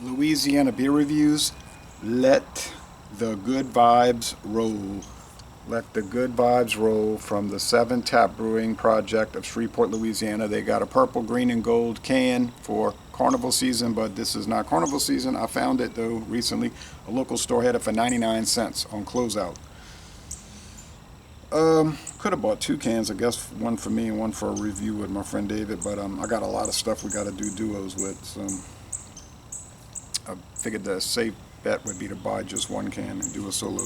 Louisiana beer reviews. Let the good vibes roll. Let the good vibes roll from the 7 Tap Brewing Project of Shreveport, Louisiana. They got a purple, green, and gold can for carnival season, but this is not carnival season. I found it though recently. A local store had it for 99 cents on closeout. Could have bought 2 cans, I guess, one for me and one for a review with my friend David, but I got a lot of stuff we got to do duos with, so I figured the safe bet would be to buy just 1 can and do a solo.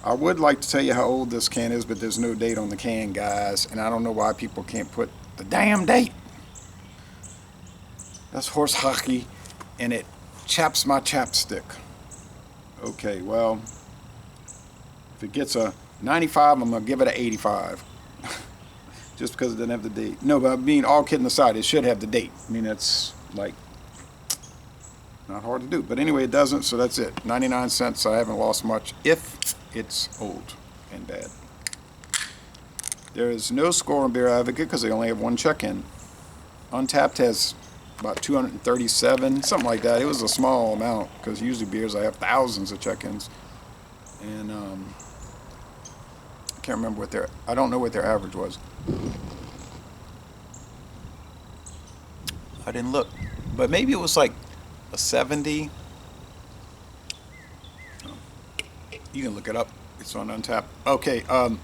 I would like to tell you how old this can is, but there's no date on the can, guys, and I don't know why people can't put the damn date. That's horse hockey, and it chaps my chapstick. Okay, well, if it gets a 95, I'm going to give it an 85. Just because it doesn't have the date. No, but I mean, all kidding aside, it should have the date. I mean, that's like not hard to do. But anyway, it doesn't, so that's it. 99 cents, I haven't lost much if it's old and bad. There is no score on Beer Advocate because they only have 1 check-in. Untapped has about 237, something like that. It was a small amount because usually beers I have thousands of check-ins. And I can't remember what I don't know what their average was. I didn't look, but maybe it was like a 70. You can look it up. It's on Untapped. Okay, I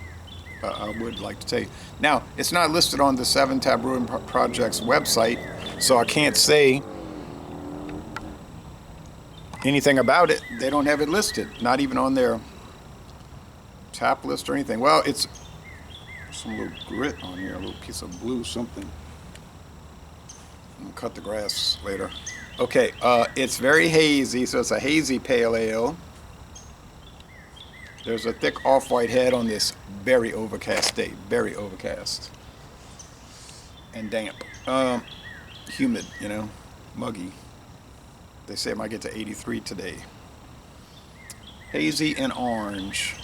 would like to tell you. Now, it's not listed on the 7 Tap Brewing Project's website, so I can't say anything about it. They don't have it listed, not even on their tap list or anything. Well, it's some little grit on here, a little piece of blue something. I'm gonna cut the grass later. Okay, it's very hazy, so it's a hazy pale ale. There's a thick off-white head on this very overcast day. Very overcast. And damp. Humid, you know, muggy. They say it might get to 83 today. Hazy and orange.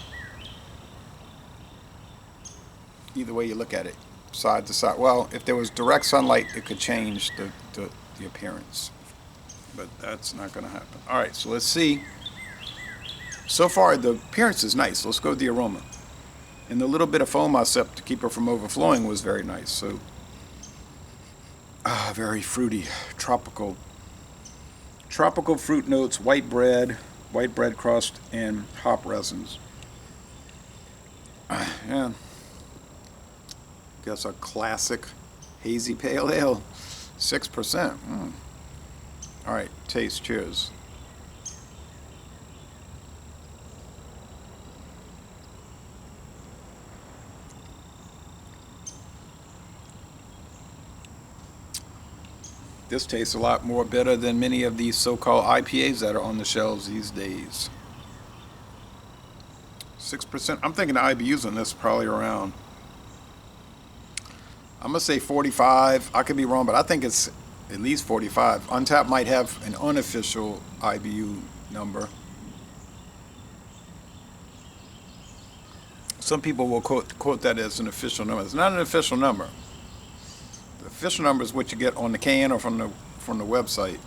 Either way you look at it, side to side. Well, if there was direct sunlight, it could change the appearance. But that's not going to happen. All right, so let's see. So far, the appearance is nice. Let's go with the aroma. And the little bit of foam I set to keep it from overflowing was very nice. So, very fruity, tropical. Tropical fruit notes, white bread crust, and hop resins. Yeah. Guess a classic hazy pale ale. 6%. All right, taste. Cheers. This tastes a lot more bitter than many of these so-called IPAs that are on the shelves these days. 6%. I'm thinking the IBUs on this probably around, I'm going to say 45. I could be wrong, but I think it's at least 45. Untapped might have an unofficial IBU number. Some people will quote that as an official number. It's not an official number. The official number is what you get on the can or from the website,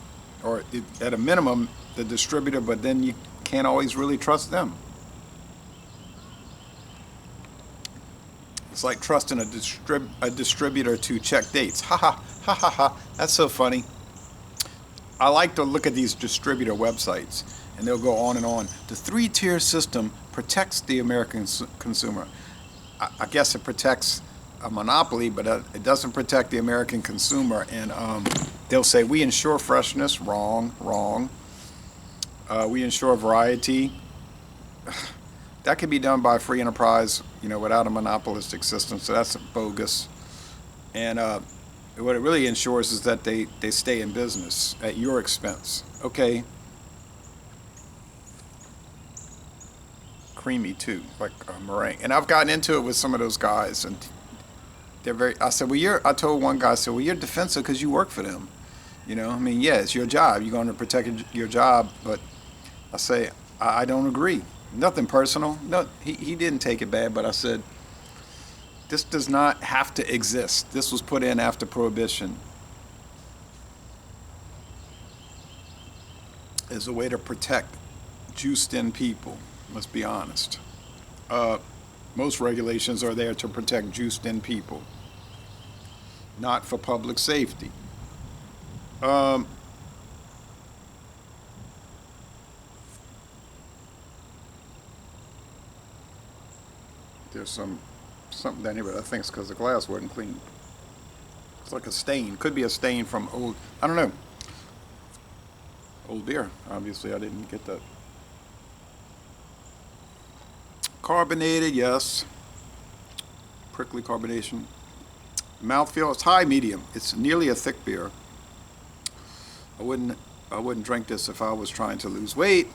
or at a minimum the distributor, but then you can't always really trust them. It's like trusting a distributor to check dates. Ha ha ha ha ha. That's so funny. I like to look at these distributor websites, and they'll go on and on. The 3-tier system protects the American consumer. I guess it protects a monopoly, but it doesn't protect the American consumer. And they'll say, we ensure freshness. Wrong. We ensure variety. That can be done by a free enterprise, without a monopolistic system. So that's bogus. And what it really ensures is that they stay in business at your expense. Okay. Creamy too, like a meringue. And I've gotten into it with some of those guys, and I said, I told one guy, you're defensive because you work for them. Yeah, it's your job. You're going to protect your job. But I say, I don't agree. Nothing personal. No, he didn't take it bad, but I said, this does not have to exist. This was put in after Prohibition. as a way to protect juiced-in people. Let's be honest. Most regulations are there to protect juiced-in people, not for public safety. Um, there's something down here, but I think it's because the glass wasn't clean. It's like a stain. Could be a stain from old. I don't know. Old beer. Obviously, I didn't get that. Carbonated, yes. Prickly carbonation. Mouthfeel. It's high medium. It's nearly a thick beer. I wouldn't drink this if I was trying to lose weight.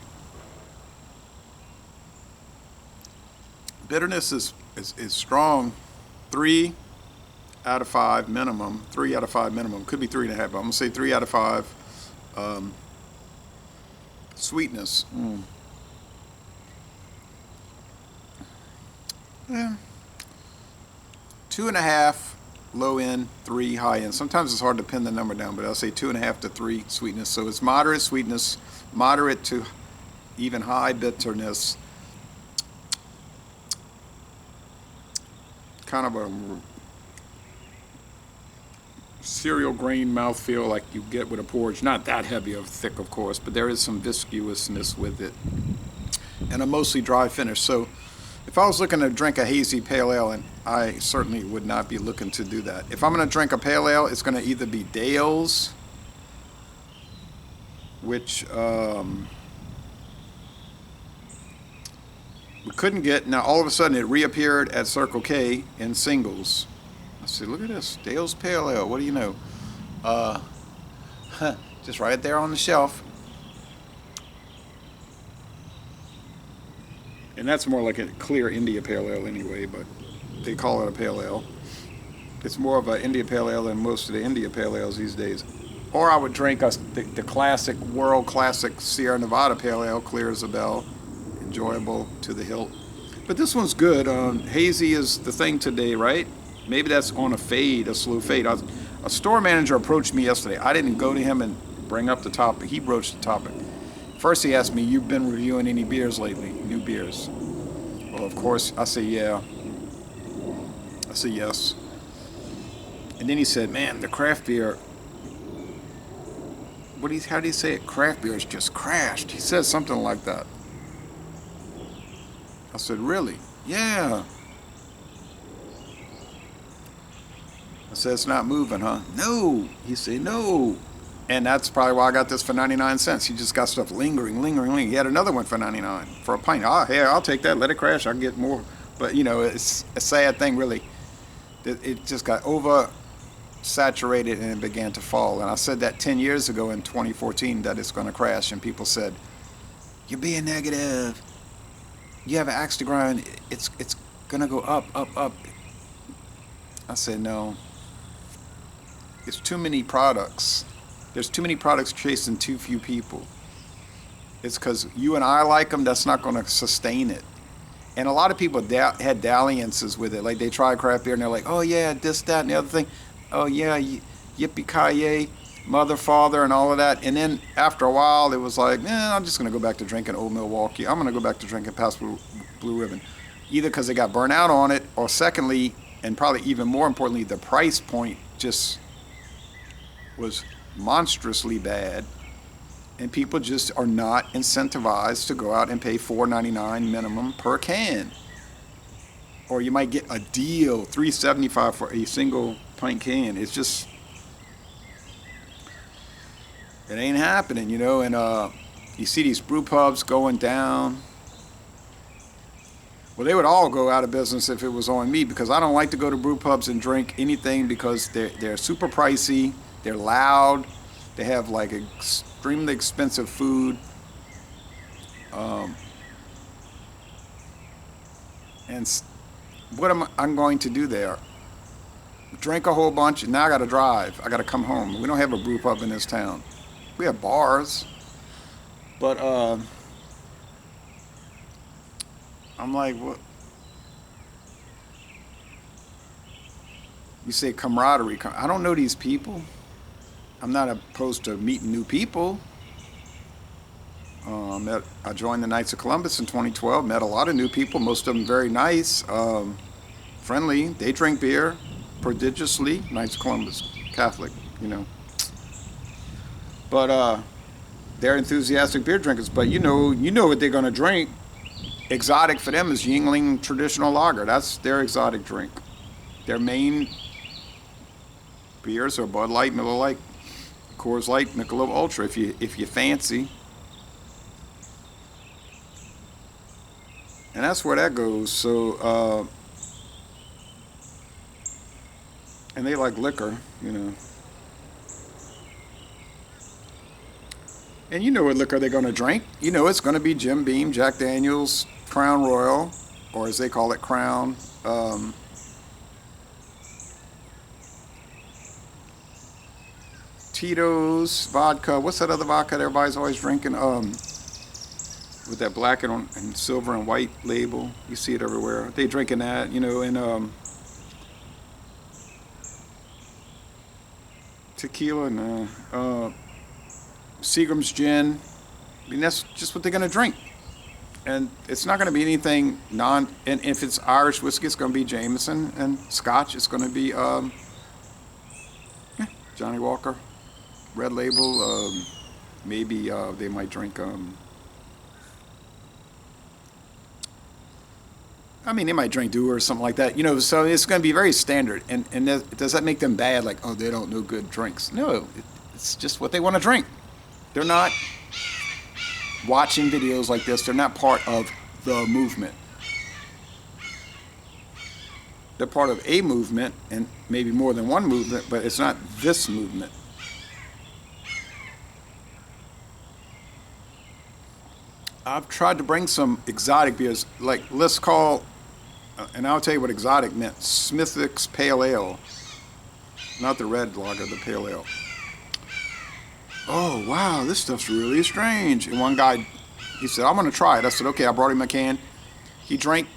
Bitterness is strong. 3 out of 5 minimum. 3 out of 5 minimum. Could be 3.5, but I'm gonna say 3 out of 5. Sweetness. Yeah. 2.5 low end, 3 high end. Sometimes it's hard to pin the number down, but I'll say 2.5 to 3 sweetness. So it's moderate sweetness, moderate to even high bitterness. Kind of a cereal grain mouthfeel like you get with a porridge. Not that heavy or thick, of course, but there is some viscousness with it. And a mostly dry finish. So if I was looking to drink a hazy pale ale, and I certainly would not be looking to do that. If I'm going to drink a pale ale, it's going to either be Dale's, which we couldn't get. Now all of a sudden it reappeared at Circle K in singles. I said, look at this, Dale's Pale Ale. What do you know? Just right there on the shelf. And that's more like a clear India Pale Ale anyway, but they call it a Pale Ale. It's more of an India Pale Ale than most of the India Pale Ales these days. Or I would drink the classic, world classic Sierra Nevada Pale Ale, clear as a bell. Enjoyable to the hilt. But this one's good. Hazy is the thing today, right? Maybe that's on a fade, a slow fade. A store manager approached me yesterday. I didn't go to him and bring up the topic. He broached the topic. First he asked me, you've been reviewing any beers lately? New beers? Well, of course, I say yeah. I say yes. And then he said, man, the craft beer, how do you say it? Craft beer has just crashed. He said something like that. I said, really? Yeah. I said, it's not moving, huh? No. He said, no. And that's probably why I got this for 99 cents. He just got stuff lingering. He had another one for 99 for a pint. Hey, I'll take that. Let it crash. I'll get more. But, it's a sad thing, really. It just got oversaturated and it began to fall. And I said that 10 years ago in 2014 that it's going to crash. And people said, you're being negative. You have an axe to grind. It's going to go up, up, up. I said, no. It's too many products. There's too many products chasing too few people. It's because you and I like them, that's not going to sustain it. And a lot of people had dalliances with it. Like they tried craft beer and they're like, oh yeah, this, that, and the other thing. Oh yeah, yippee-ki-yay, mother, father, and all of that. And then after a while, it was like, I'm just going to go back to drinking Old Milwaukee. I'm going to go back to drinking past Blue Ribbon. Either because they got burnt out on it, or secondly, and probably even more importantly, the price point just was monstrously bad, and people just are not incentivized to go out and pay $4.99 minimum per can. Or you might get a deal, $3.75 for a single pint can. It's just, it ain't happening, and you see these brew pubs going down. Well, they would all go out of business if it was on me, because I don't like to go to brew pubs and drink anything because they're super pricey, they're loud, they have like extremely expensive food, and what am I going to do there? Drink a whole bunch, and now I got to drive. I got to come home. We don't have a brew pub in this town. We have bars, but I'm like, what? You say camaraderie. I don't know these people. I'm not opposed to meeting new people. I joined the Knights of Columbus in 2012. Met a lot of new people. Most of them very nice, friendly. They drink beer prodigiously. Knights of Columbus, Catholic, you know. But they're enthusiastic beer drinkers. But you know what they're gonna drink. Exotic for them is Yingling traditional lager. That's their exotic drink. Their main beers are Bud Light, Miller Lite, Coors Light, Michelob Ultra. If you fancy. And that's where that goes. So, and they like liquor, you know. And you know what liquor they're going to drink. You know it's going to be Jim Beam, Jack Daniels, Crown Royal, or as they call it, Crown. Tito's, vodka. What's that other vodka that everybody's always drinking? With that black and silver and white label. You see it everywhere. They drinking that, you know, and tequila, nah. Seagram's gin. I mean, that's just what they're going to drink. And it's not going to be anything and if it's Irish whiskey, it's going to be Jameson, and Scotch, it's going to be Johnny Walker, Red Label. Maybe they might drink I mean, they might drink Dew or something like that, you know. So it's going to be very standard. And does that make them bad? Like, oh, they don't know good drinks? No, it's just what they want to drink. They're not watching videos like this. They're not part of the movement. They're part of a movement, and maybe more than one movement, but it's not this movement. I've tried to bring some exotic beers, like let's call, and I'll tell you what exotic meant. Smithwick's Pale Ale, not the red lager, the Pale Ale. Oh wow, this stuff's really strange. And one guy, he said, "I'm gonna try it." I said, "Okay." I brought him a can. He drank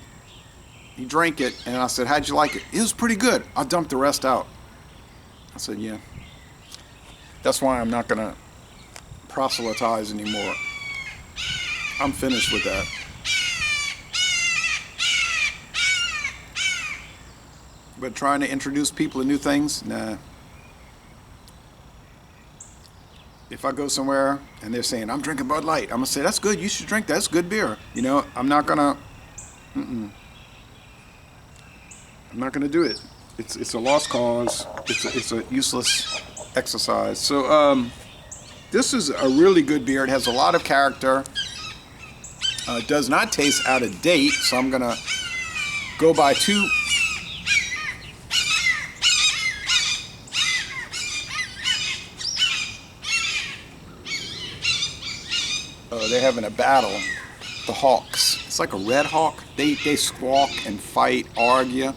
it, and I said, "How'd you like it?" "It was pretty good." I dumped the rest out. I said, "Yeah." That's why I'm not gonna proselytize anymore. I'm finished with that. But trying to introduce people to new things, nah. If I go somewhere and they're saying, "I'm drinking Bud Light," I'm going to say, "That's good, you should drink that, that's good beer." You know, I'm not going to, I'm not going to do it. It's a lost cause. It's a useless exercise. So this is a really good beer. It has a lot of character. It does not taste out of date, so I'm going to go by two. They're having a battle, the hawks. It's like a red hawk. They squawk and fight, argue,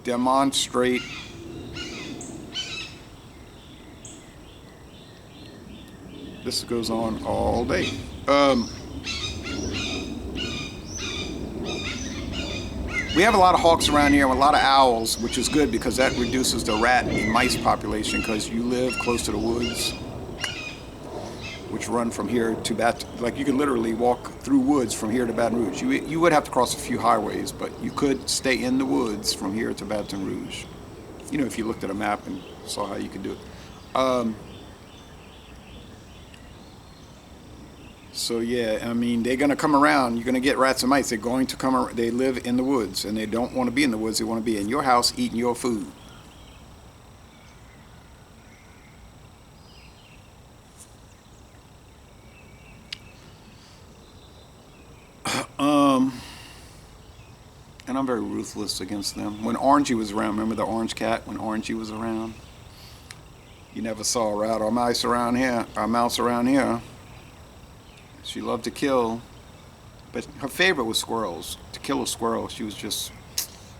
demonstrate. This goes on all day. We have a lot of hawks around here and a lot of owls, which is good because that reduces the rat and mice population because you live close to the woods, which run from here to like you could literally walk through woods from here to Baton Rouge. You would have to cross a few highways, but you could stay in the woods from here to Baton Rouge. You know, if you looked at a map and saw how you could do it. So yeah, I mean, they're gonna come around. You're gonna get rats and mice. They're going to come around. They live in the woods, and they don't want to be in the woods. They want to be in your house eating your food. And I'm very ruthless against them. When Orangey was around, remember the orange cat? When Orangey was around, you never saw a rat or mouse around here. She loved to kill, but her favorite was squirrels. To kill a squirrel, she was just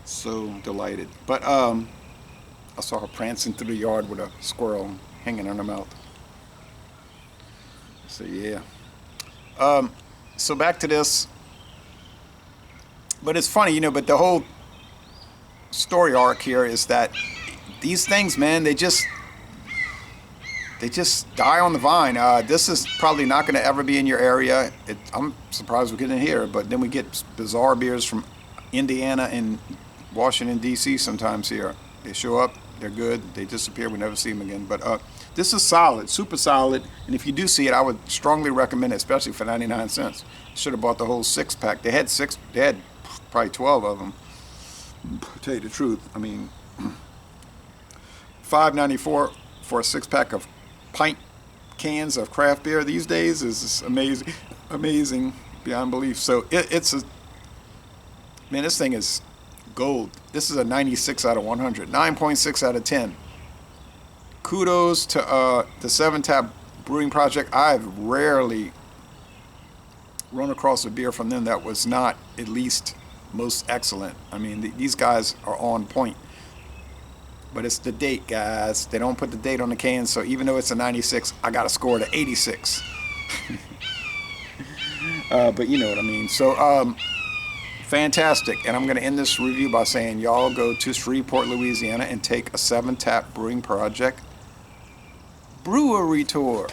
so delighted. But I saw her prancing through the yard with a squirrel hanging in her mouth. So yeah. So back to this. But it's funny, you know, but the whole story arc here is that these things, man, they they just die on the vine. This is probably not going to ever be in your area. I'm surprised we're getting it here, but then we get bizarre beers from Indiana and Washington, D.C. sometimes here. They show up, they're good, they disappear, we never see them again. But this is solid, super solid, and if you do see it, I would strongly recommend it, especially for 99 cents. Should have bought the whole 6-pack. They had probably 12 of them. To tell you the truth, I mean, $5.94 for a 6-pack of pint cans of craft beer these days is just amazing beyond belief. So man, this thing is gold. This is a 96 out of 100, 9.6 out of 10. Kudos to the 7 Tap Brewing Project. I've rarely run across a beer from them that was not at least most excellent. I mean, these guys are on point. But it's the date, guys. They don't put the date on the can, so even though it's a 96, I got to score it at 86. But you know what I mean. So, fantastic. And I'm going to end this review by saying y'all go to Shreveport, Louisiana and take a 7 Tap Brewing Project brewery tour.